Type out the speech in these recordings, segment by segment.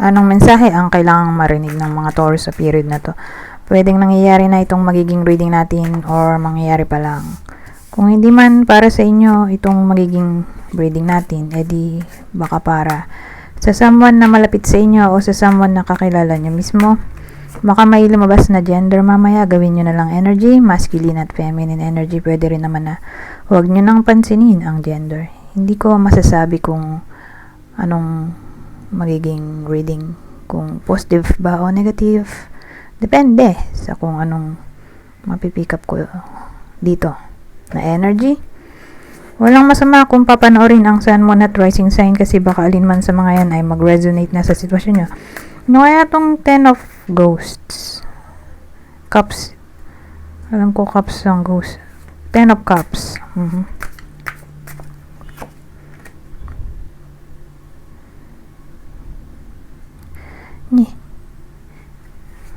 Anong mensahe ang kailangang marinig ng mga Taurus sa period na to? Pwedeng nangyayari na itong magiging reading natin or mangyayari pa lang. Kung hindi man para sa inyo itong magiging reading natin, edi baka para sa someone na malapit sa inyo o sa someone na kakilala nyo mismo. Baka may lumabas na gender mamaya, gawin nyo na lang energy, masculine at feminine energy. Pwede rin naman na huwag nyo nang pansinin ang gender. Hindi ko masasabi kung anong magiging reading, kung positive ba o negative. Depende sa kung anong mapipick up ko dito na energy. Walang masama kung papanoorin ang Sun, Moon at Rising sign kasi baka alinman sa mga yan ay mag-resonate na sa sitwasyon nyo. Ano kaya itong 10 of Ghosts? Cups. Alam ko cups ang ghost. 10 of Cups.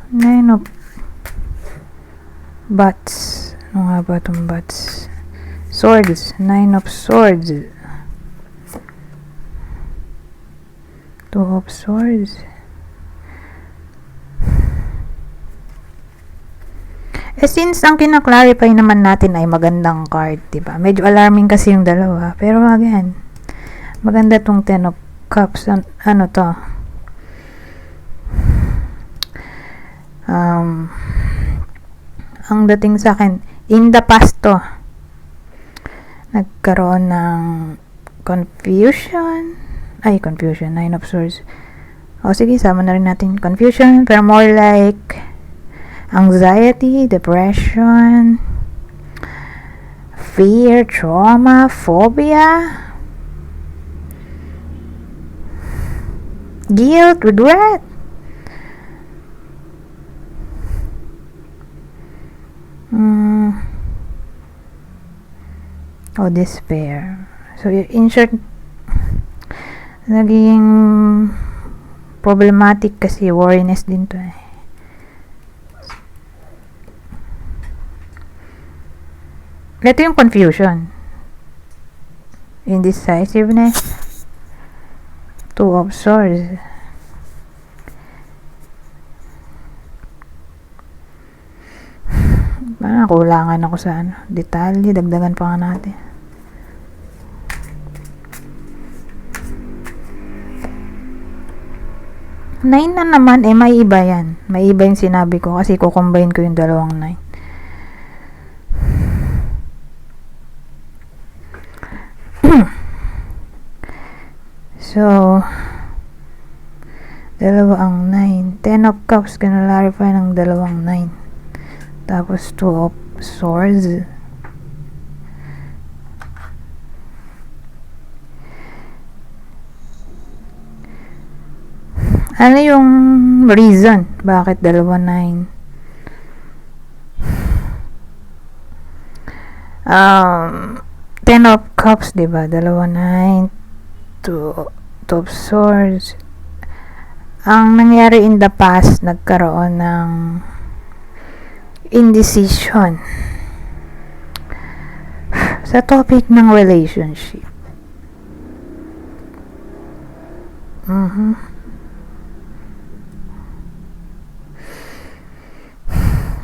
Nine of Bats. Ano nga ba itong Bats? Swords. 9 of Swords. 2 of Swords. Since ang kina-clarify naman natin ay magandang card, diba? Medyo alarming kasi yung dalawa. Pero again, maganda tong 10 of Cups. Ano to? Ang dating sa akin, in the past to, nagkaroon ng confusion. 9 of Swords. O sige, sama na rin natin confusion, pero more like anxiety, depression, fear, trauma, phobia, guilt, regret. O despair. So, in short, naging problematic kasi worriness din to eh. Ito yung confusion. Indecisiveness. 2 of Swords. Parang kulangan ako sa detalye. Dagdagan pa nga natin. Nine na naman, may iba yan. May iba yung sinabi ko kasi kukombine ko yung dalawang 9. So, dalawa ang 9. 10 of Cups, kinlarify ng dalawang 9. Tapos 2 of Swords. Ano yung reason? Bakit dalawa 9? 10 of Cups, diba? Dalawa 9. 2 of Swords. Ang nangyari in the past, nagkaroon ng indecision sa topic ng relationship.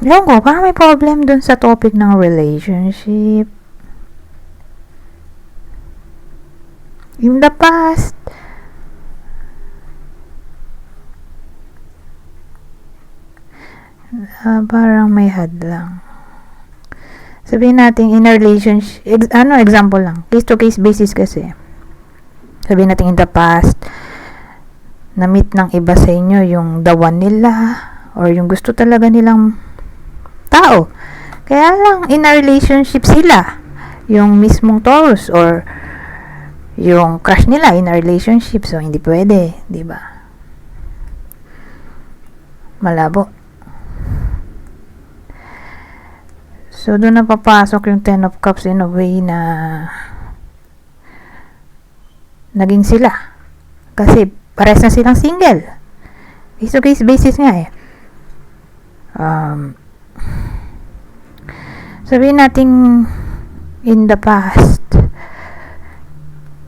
Ewan ko, parang may problem dun sa topic ng relationship. In the past, parang may hadlang. Sabihin natin in a relationship, example lang, case to case basis kasi. Sabihin natin in the past, na-meet ng iba sa inyo yung the one nila or yung gusto talaga nilang tao. Kaya lang in a relationship sila, yung mismong Taurus or yung crush nila in a relationship, so hindi pwede, di ba? Malabo. So doon na papasok yung 10 of Cups in a way na naging sila. Kasi pares na silang single. Case to case basis nga eh. Sabihin natin in the past,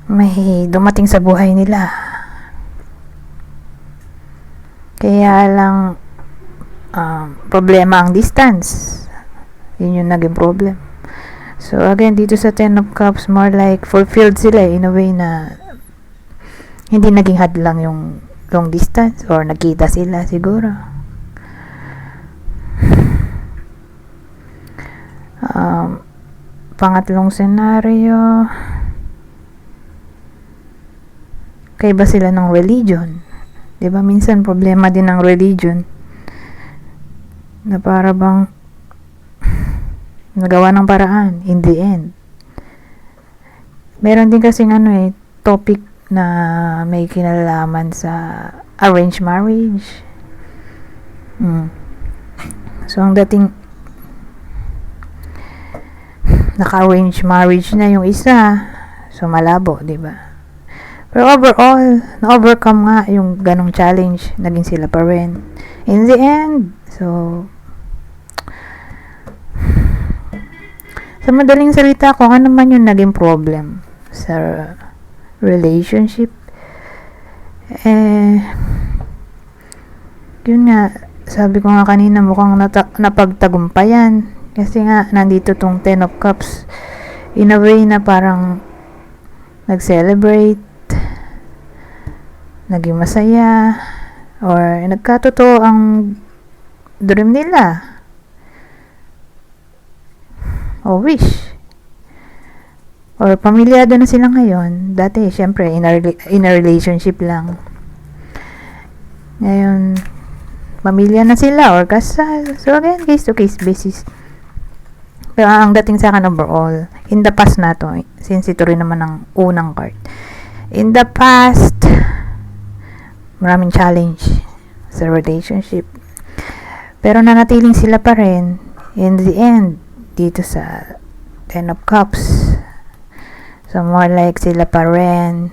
may dumating sa buhay nila Kaya lang, problema ang distance. Yun yung naging problem. So again, dito sa Ten of Cups, more like fulfilled sila in a way na hindi naging hadlang yung long distance, or nagkita sila siguro. Pangatlong senaryo, kaiba sila ng religion. Diba minsan problema din ng religion na para bang nagawa ng paraan in the end. Meron din kasing topic na may kinalaman sa arranged marriage. So ang dating naka-arranged marriage na yung isa, so malabo, diba? Pero overall, na-overcome nga yung ganong challenge, naging sila pa rin in the end. So sa madaling salita, kung ano man yung naging problem sa relationship, yun nga, sabi ko nga kanina, mukhang napagtagumpayan. Kasi nga, nandito tong Ten of Cups. In a way na parang nag-celebrate, naging masaya, or nagkatotoo ang dream nila o wish, or pamilyado na sila ngayon. Dati syempre in a relationship lang, ngayon pamilya na sila or kasal. So again, case to case basis. Pero ang dating sa akin overall, in the past na to, since ito rin naman ang unang card, in the past, maraming challenge sa relationship, pero nanatiling sila pa rin in the end dito sa Ten of Cups. So more like sila pa rin,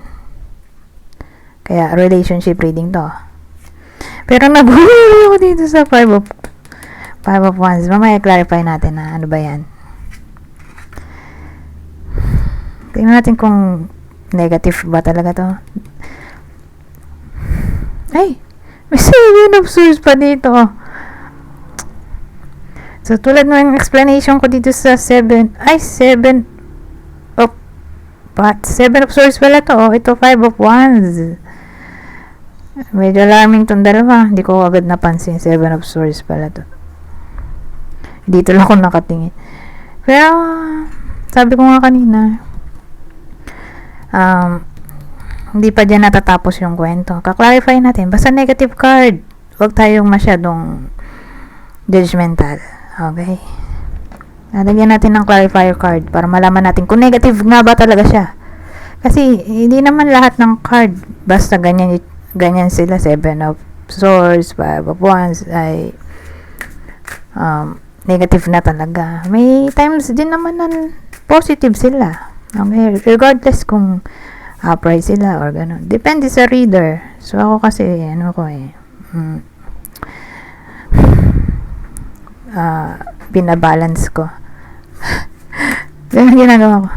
kaya relationship reading to. Pero nagulo ako dito sa Five of Wands. Mamaya clarify natin na ano ba yan. Tingnan natin kung negative ba talaga to. Ay, may Seven of Swords pa dito. So tulad ng explanation ko dito sa Seven of Swords pala to. Ito Five of Wands. Medyo alarming tong dalawa. Hindi ko agad napansin. Seven of Swords pala to. Dito lang ako nakatingin. Pero sabi ko nga kanina, hindi pa dyan natatapos yung kwento. Kaklarify natin. Basta negative card, huwag tayong masyadong judgmental. Okay? Nalagyan natin ng clarifier card para malaman natin kung negative nga ba talaga siya. Kasi hindi naman lahat ng card basta ganyan sila. Seven of Swords, Five of Wands ay negative na talaga. May times din naman na positive sila. Okay, regardless kung upright sila or gano'n. Depende sa reader. So ako kasi binabalance ko. Ganun ginagawa ko.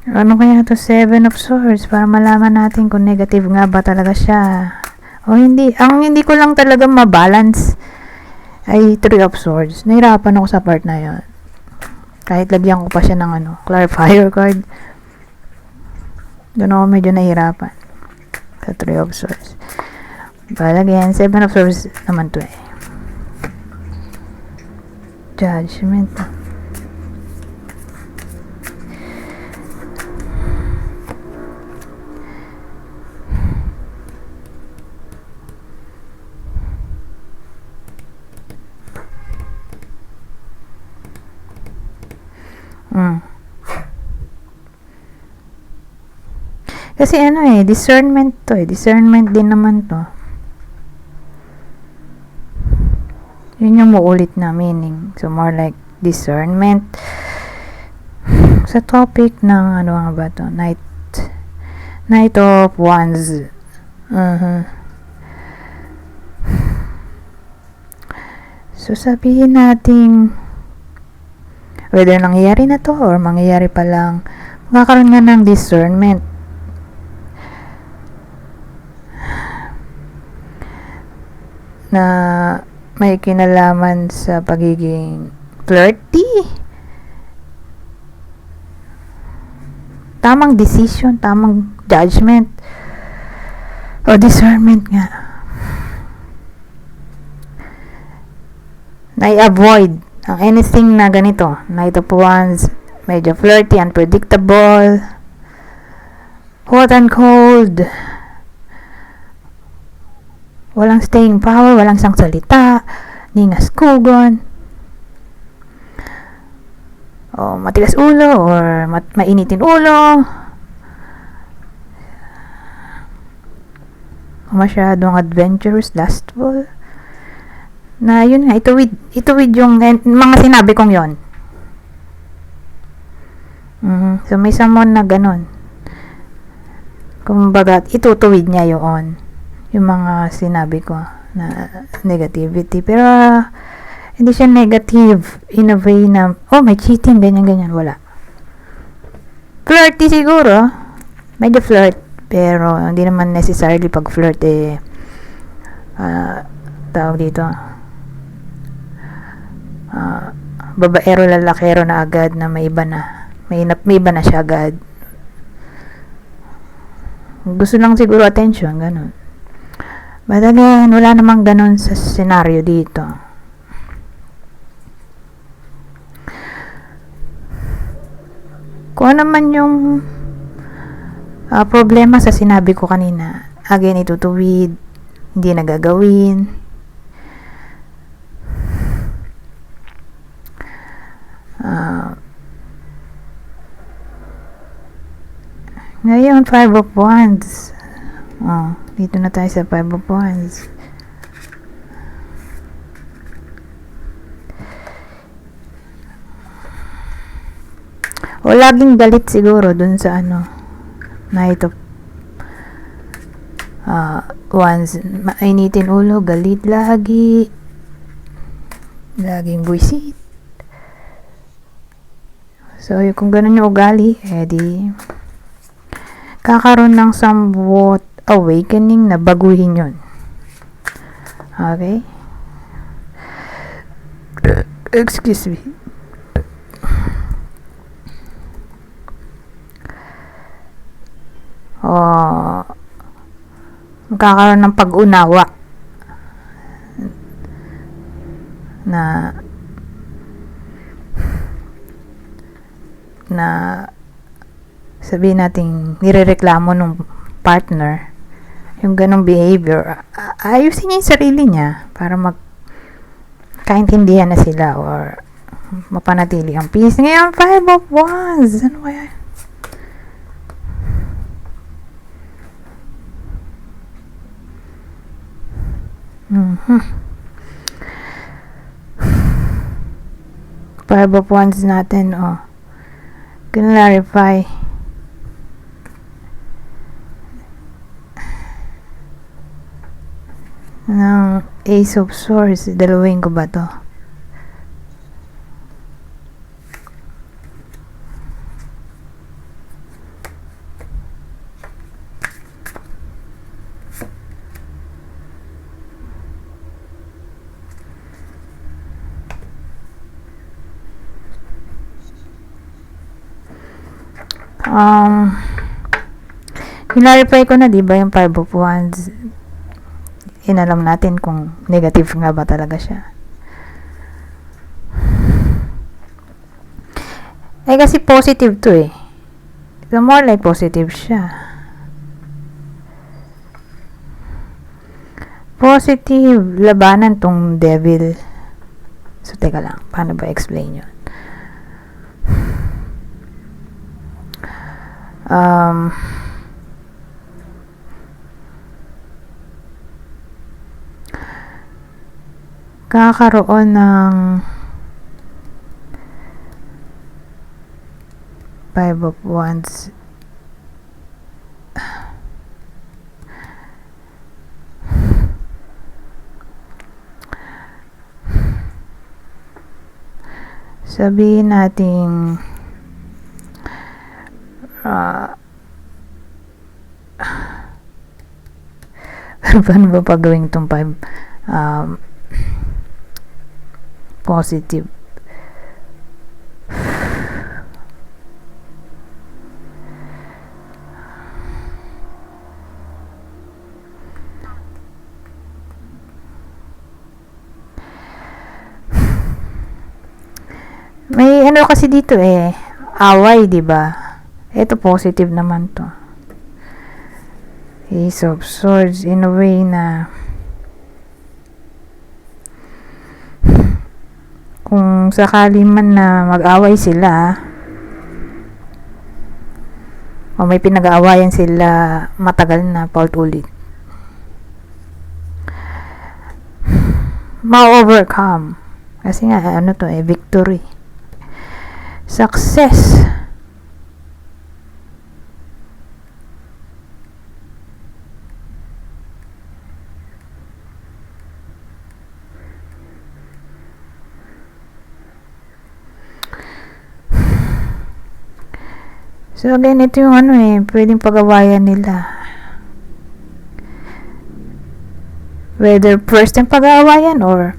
Ano kaya to Seven of Swords para malaman natin kung negative nga ba talaga siya o hindi. Ang hindi ko lang talaga mabalance ay Three of Swords. Nahirapan ako sa part na yun. Kahit lagyan ko pa siya ng clarifier card, doon ako medyo nahirapan sa Three of Swords. But again, Seven of Swords naman to Judgment. Kasi discernment to discernment din naman to. Yun yung muulit na meaning. So more like discernment sa topic ng nga ba to? Knight of Wands. So sabihin natin whether nangyayari na to or mangyayari pa lang, magkakaroon nga ng discernment na may kinalaman sa pagiging flirty. Tamang decision, tamang judgment o discernment nga. Na i-avoid ang anything na ganito, na ito po once medyo flirty, unpredictable, hot and cold, walang staying power, walang sang salita, ningas kugon, o matigas ulo or mainitin ulo, o masyadong adventurous, lustful, na yun nga, ituwid yung mga sinabi kong yon. So may someone na ganun, kumbaga itutuwid niya yung mga sinabi ko na negativity, pero hindi siya negative in a way na may cheating, ganyan, wala. Flirty siguro, medyo flirt, pero hindi naman necessarily pag flirt tawag dito, babaero lalakero na agad, na may iba na siya agad. Gusto lang siguro attention, ganun. But again, wala namang ganun sa scenario dito. Kung ano naman yung problema sa sinabi ko kanina, again, itutuwid, hindi nagagawin. Ngayon, 5 of Wands. Dito na tayo sa 5 of Wands. O laging galit siguro dun sa Knight of Wands. Mainitin ulo, galit lagi, laging buwisit. So kung ganun yung ugali, di kakaroon ng somewhat awakening na baguhin yun. Okay? Excuse me. Magkakaroon ng pag-unawa na sabihin natin nirereklamo ng partner yung ganong behavior, ayusin niya yung sarili niya para magkaintindihan na sila or mapanatili ang peace. Ngayon, 5 of Wands. Ano kaya? Five of Wands natin, clarify ng Ace of Swords. Dalawin ko ba to? Clarify ko na, diba, yung 5 of Wands. Inalam natin kung negative nga ba talaga siya. Kasi positive to So more like positive siya. Positive, labanan tong devil. So teka lang, paano ba explain yun? Kakaroon ng 5 of Wands. Sabihin natin paano ba pagawin itong 5 um, positive. May ano kasi dito away, 'di ba? Ito positive naman to. Ace of Swords in a way na kung sakali man na mag-away sila o may pinag-aawayan sila matagal na paulit-ulit, ma-overcome kasi nga ano to victory, success. So again, ito yung ano pwedeng pag-awayan nila. Whether first time pag-aawayan or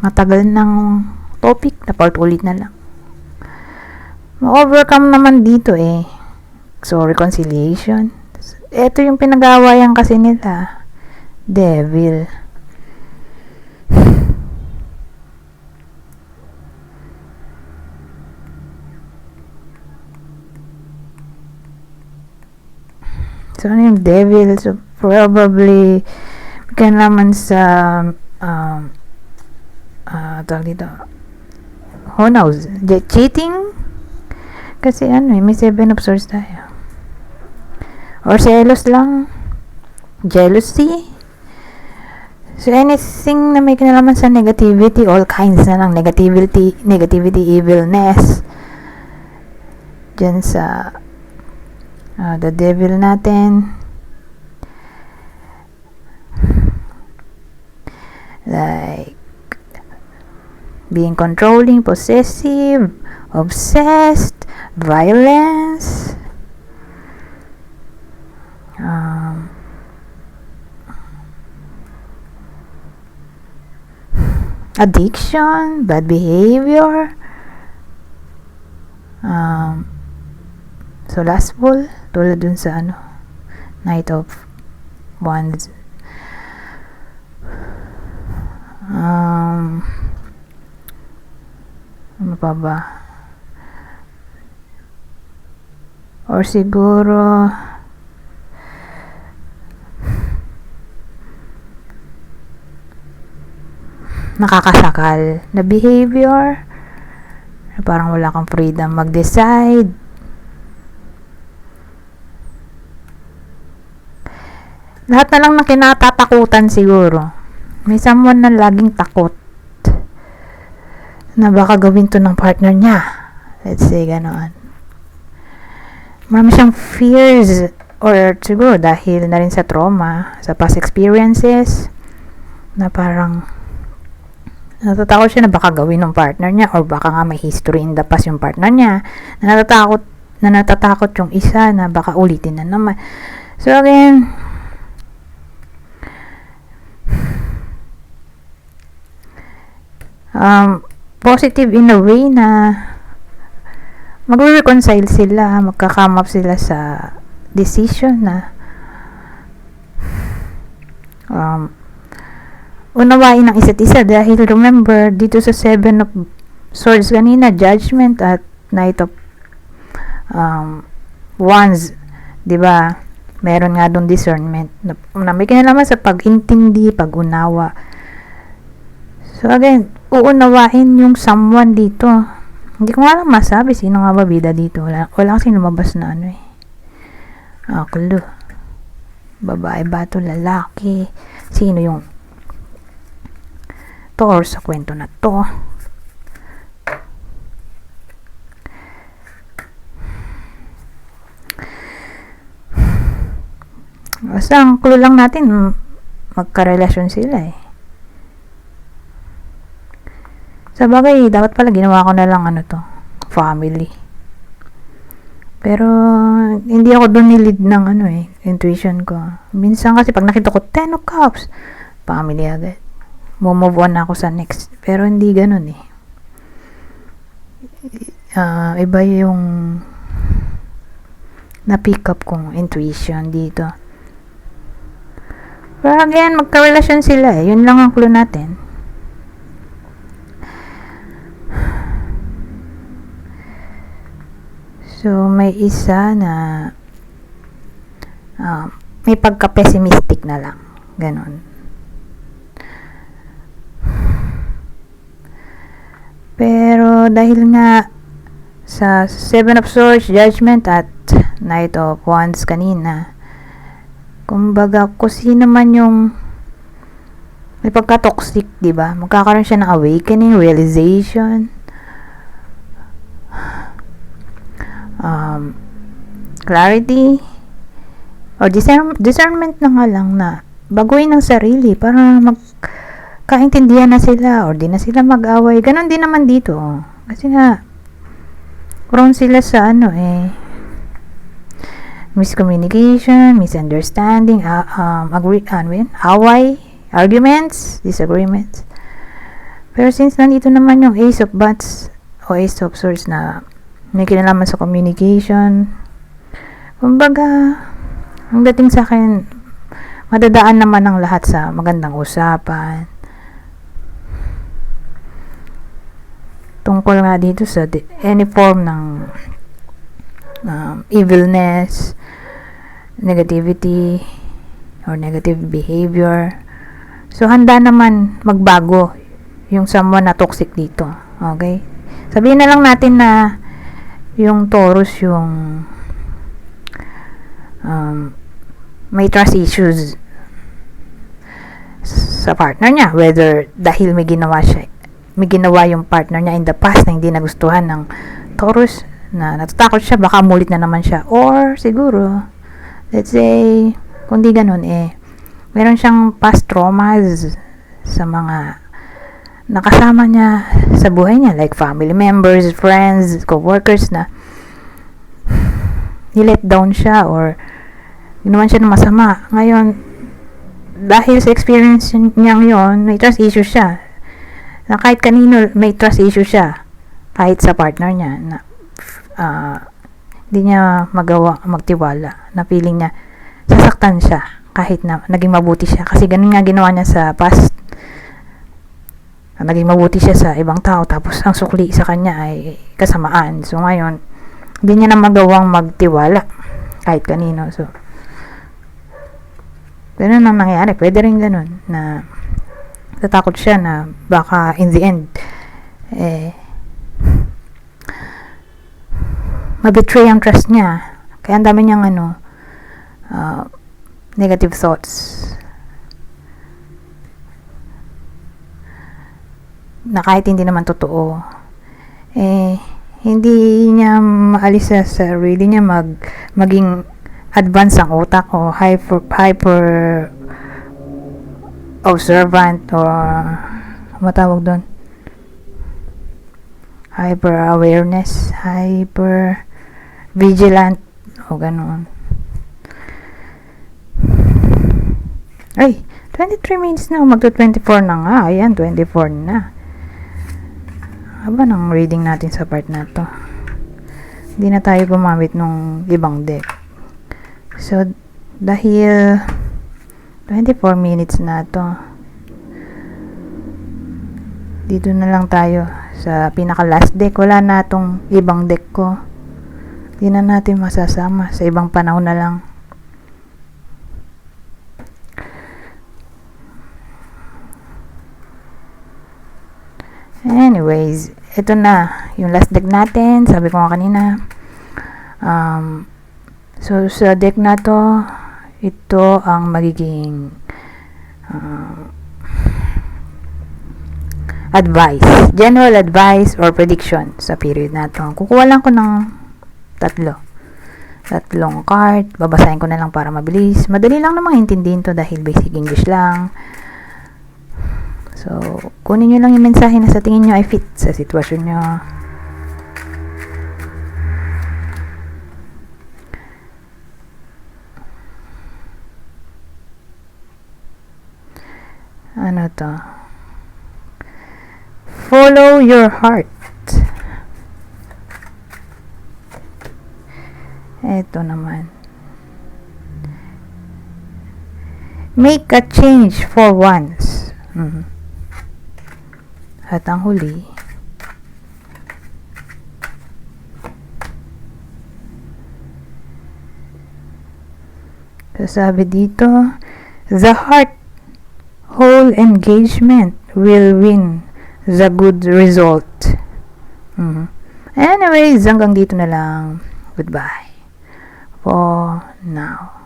matagal ng topic na paulit-ulit na lang. Ma-overcome naman dito So, reconciliation. Ito yung pinag-aawayan kasi nila. Devil. So, ano yung devil? So, probably kaya naman sa tawag dito, who knows, cheating? Kasi may 7 of swords tayo. Or selos lang. Jealousy. So, anything na may kinalaman sa negativity, all kinds na lang, negativity, evilness. Diyan sa the devil natin. Like, being controlling, possessive, obsessed, violence, addiction, bad behavior, so lustful, tulad dun sa Knight of Wands. Ano pa ba? Or siguro nakakasakal na behavior, na parang wala kang freedom mag-decide. Lahat na lang ng kinatatakutan siguro. May someone na laging takot na baka gawin to ng partner niya. Let's say, ganoon. Marami siyang fears, or siguro dahil na rin sa trauma, sa past experiences, na parang natatakot siya na baka gawin ng partner niya, or baka nga may history in the past yung partner niya, na natatakot yung isa na baka ulitin na naman. So again, positive in a way na magre-reconcile sila, magka-come up sila sa decision na unawain ng isa't isa, dahil remember dito sa 7 of Swords kanina, judgment at Knight of Wands, 'di ba? Meron nga doon discernment na may kinalaman sa pag-intindi, pag-unawa. So again, uunawain yung someone dito. Hindi ko nga lang masabi sino nga ba bida dito. Wala kasi lumabas na clue. Babae ba to, lalaki? Sino yung Thor sa kwento na to? Basta ang clue lang natin, magkarelasyon sila Sa bagay, dapat pala ginawa ko na lang family. Pero, hindi ako doon nilid ng intuition ko. Minsan kasi pag nakita ko, 10 of Cups, family agad. Move on na ako sa next. Pero hindi ganun eh. Iba yung na-pick up kong intuition dito. Pero again, magka-relasyon sila eh. Yun lang ang clue natin. So, may isa na may pagka-pessimistic na lang. Ganon. Pero, dahil nga sa Seven of Swords, Judgment at Knight of Wands kanina, kumbaga, kung sino man yung may pagka-toxic, diba? Magkakaroon siya ng awakening, realization, clarity, or discernment na nga lang na baguhin ng sarili para magkaintindihan na sila or di na sila mag-away. Ganon din naman dito. Kasi nga, prone sila sa miscommunication, misunderstanding, away, arguments, disagreements. Pero since nandito naman yung Ace of Wands o Ace of Swords na may kinalaman sa communication, kumbaga, ang dating sa akin, madadaan naman ang lahat sa magandang usapan. Tungkol nga dito sa any form ng evilness, negativity, or negative behavior. So, handa naman magbago yung someone na toxic dito. Okay? Sabihin na lang natin na yung Taurus yung may trust issues sa partner niya, whether dahil may ginawa yung partner niya in the past na hindi nagustuhan ng Taurus, na natatakot siya baka mulit na naman siya, or siguro let's say kung di ganun meron siyang past traumas sa mga nakasama niya sa buhay niya, like family members, friends, co-workers, na ni-let down siya or ginawan siya ng masama. Ngayon, dahil sa experience niya ngayon, may trust issue siya. Na kahit kanino, may trust issue siya. Kahit sa partner niya, na hindi niya magawa magtiwala. Na feeling niya, sasaktan siya kahit na naging mabuti siya. Kasi ganun nga ginawa niya sa past. Naging mabuti siya sa ibang tao, tapos ang sukli sa kanya ay kasamaan. So ngayon, hindi niya na magawang magtiwala kahit kanino. So, ganun ang nangyayari. Pwede rin ganun na tatakot siya na baka in the end mabetray ang trust niya. Kaya ang dami niyang negative thoughts na kahit hindi naman totoo, hindi niya maalis sa sarili niya maging advance ang utak o hyper observant or matawag doon, hyper awareness, hyper vigilant o ganoon. Ay, 23 minutes na, magto 24 na nga. Ayan, 24 na. Haba ng reading natin sa part na to. Hindi na tayo gumamit nung ibang deck. So, dahil 24 minutes na to, dito na lang tayo sa pinaka last deck. Wala na tong ibang deck ko. Hindi na natin masasama. Sa ibang panahon na lang. Anyways, ito na yung last deck natin. Sabi ko nga kanina, so sa deck na to, ito ang magiging advice, general advice or prediction sa period na to. Kukuha lang ko ng tatlong card, babasahin ko na lang para mabilis. Madali lang namang intindihin to dahil basic English lang. So, kunin nyo lang yung mensahe na sa tingin nyo ay fit sa sitwasyon nyo. Ano to? Follow your heart. Ito naman. Make a change for once. At ang huli, sabi dito, the heart whole engagement will win the good result. Anyways, hanggang dito na lang. Goodbye for now.